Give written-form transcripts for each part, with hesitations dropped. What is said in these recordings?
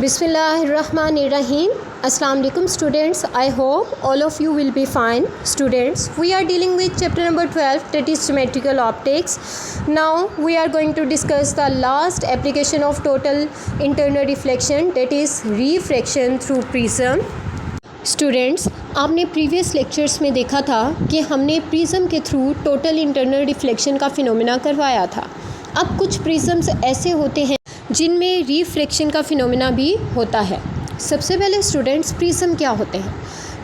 Bismillahirrahmanirrahim. Assalamu alaikum students. I hope all of you will be fine. Students, we are dealing with chapter number 12, that is symmetrical optics. Now we are going to discuss the last application of total internal reflection, that is refraction through prism. Students, आपने previous lectures में देखा था कि हमने prism के through total internal reflection का phenomena करवाया था। अब कुछ प्रिज्म्स ऐसे होते हैं जिनमें रिफ्लेक्शन का फिनोमेना भी होता है। सबसे पहले स्टूडेंट्स, प्रिज्म क्या होते हैं?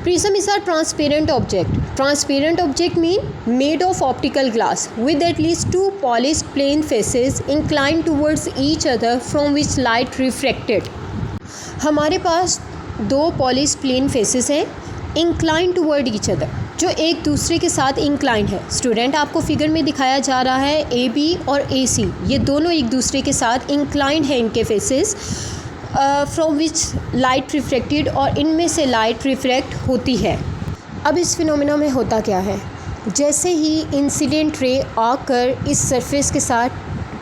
Prism is a transparent object. Transparent object mean made of optical glass with at least two polished plane faces inclined towards each other from which light reflected. हमारे पास दो पॉलिश प्लेन फेसेस हैं incline toward each other, जो एक दूसरे के साथ incline है। स्टूडेंट, आपको फिगर में दिखाया जा रहा है ए बी और ए सी, ये दोनों एक दूसरे के साथ इंक्लाइन है इनके faces, from which light reflected, और इनमें से लाइट रिफ्लेक्ट होती है। अब इस फिनोमेना में होता क्या है? जैसे ही इंसिडेंट रे आकर इस सरफेस के साथ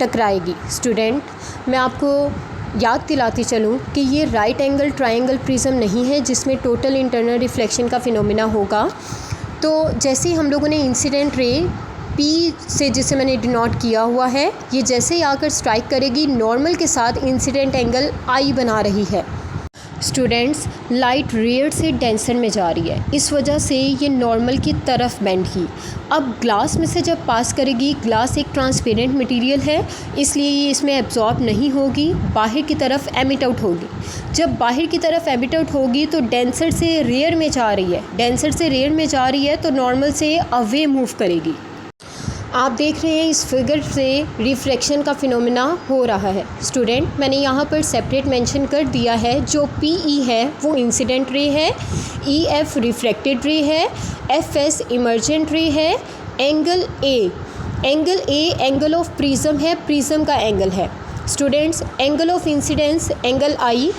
टकराएगी, स्टूडेंट मैं आपको याद दिलाती चलूँ कि ये राइट एंगल ट्रायंगल प्रिज्म नहीं है जिसमें टोटल इंटरनल रिफ्लेक्शन का फिनोमेना होगा। तो जैसे ही हम लोगों ने इंसिडेंट रे पी से, जिसे मैंने डिनोट किया हुआ है, ये जैसे ही आकर स्ट्राइक करेगी नॉर्मल के साथ इंसिडेंट एंगल आई बना रही है। स्टूडेंट्स, लाइट रेयर से डेंसर में जा रही है, इस वजह से ये नॉर्मल की तरफ बेंड की। अब ग्लास में से जब पास करेगी, ग्लास एक ट्रांसपेरेंट मटेरियल है, इसलिए ये इसमें एब्जॉर्ब नहीं होगी, बाहर की तरफ एमिट आउट होगी। जब बाहर की तरफ एमिट आउट होगी तो डेंसर से रेयर में जा रही है, डेंसर से रेयर में जा रही है तो नॉर्मल से अवे मूव करेगी। आप देख रहे हैं इस फिगर से रिफ्लेक्शन का फिनोमेना हो रहा है। स्टूडेंट, मैंने यहाँ पर सेपरेट मेंशन कर दिया है, जो PE है वो इंसिडेंट रे है, EF रिफ्लेक्टेड रे है, FS इमर्जेंट रे है, angle A angle of prism है, प्रिज्म का एंगल है। Students, angle of incidence angle I,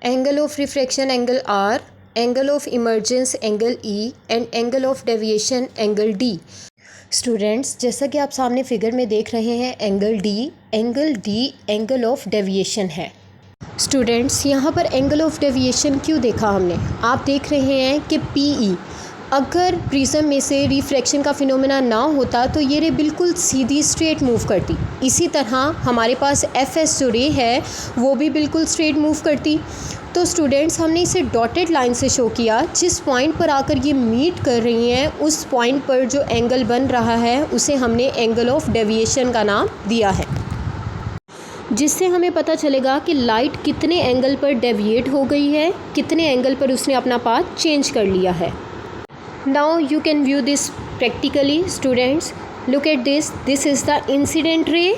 angle of reflection angle R, angle of emergence angle E and angle of deviation angle D। Students, जैसा कि आप सामने figure में देख रहे हैं, angle D angle of deviation है। स्टूडेंट्स, यहाँ पर एंगल ऑफ डेविएशन क्यों देखा हमने? आप देख रहे हैं कि PE, अगर प्रिज्म में से रिफ्लेक्शन का फिनोमेना ना होता तो ये रे बिल्कुल सीधी स्ट्रेट मूव करती। इसी तरह हमारे पास FS जो रे है वो भी बिल्कुल स्ट्रेट मूव करती। तो स्टूडेंट्स, हमने इसे डॉटेड लाइन से शो किया, जिस पॉइंट पर आकर ये मीट कर रही हैं उस पॉइंट पर जो एंगल बन रहा है उसे हमने एंगल ऑफ डेविएशन का नाम दिया है, जिससे हमें पता चलेगा कि लाइट कितने एंगल पर डेविएट हो गई है, कितने एंगल पर उसने अपना पाथ चेंज कर लिया है। Now you can view this practically. Students, look at this is the incident ray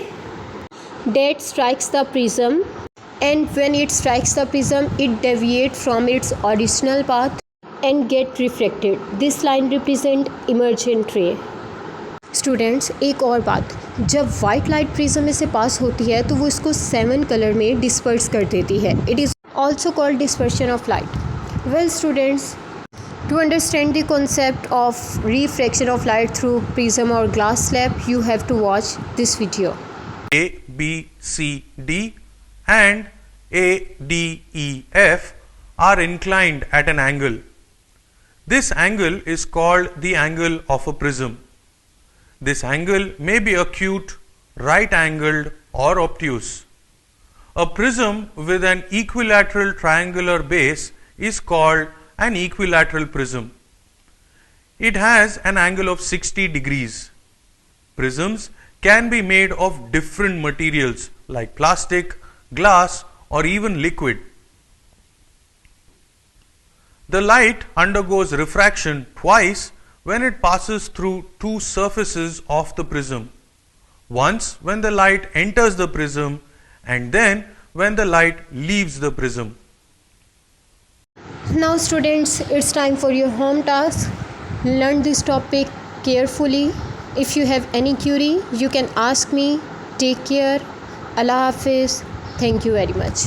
that strikes the prism, and when it strikes the prism it deviates from its original path and get refracted. This line represent emergent ray. Students, एक और बात, जब white light prism में से पास होती है तो वो इसको 7 कलर में डिस्पर्स कर देती है। It is also called dispersion of light. Well students, to understand the concept of refraction of light through prism or glass slab, you have to watch this video. A, B, C, D and A, D, E, F are inclined at an angle. This angle is called the angle of a prism. This angle may be acute, right-angled or obtuse. A prism with an equilateral triangular base is called an equilateral prism. It has an angle of 60 degrees. Prisms can be made of different materials like plastic, glass or even liquid. The light undergoes refraction twice when it passes through two surfaces of the prism. Once when the light enters the prism and then when the light leaves the prism. Now students, it's time for your home task. Learn this topic carefully. If you have any query, you can ask me. Take care. Allah Hafiz. Thank you very much.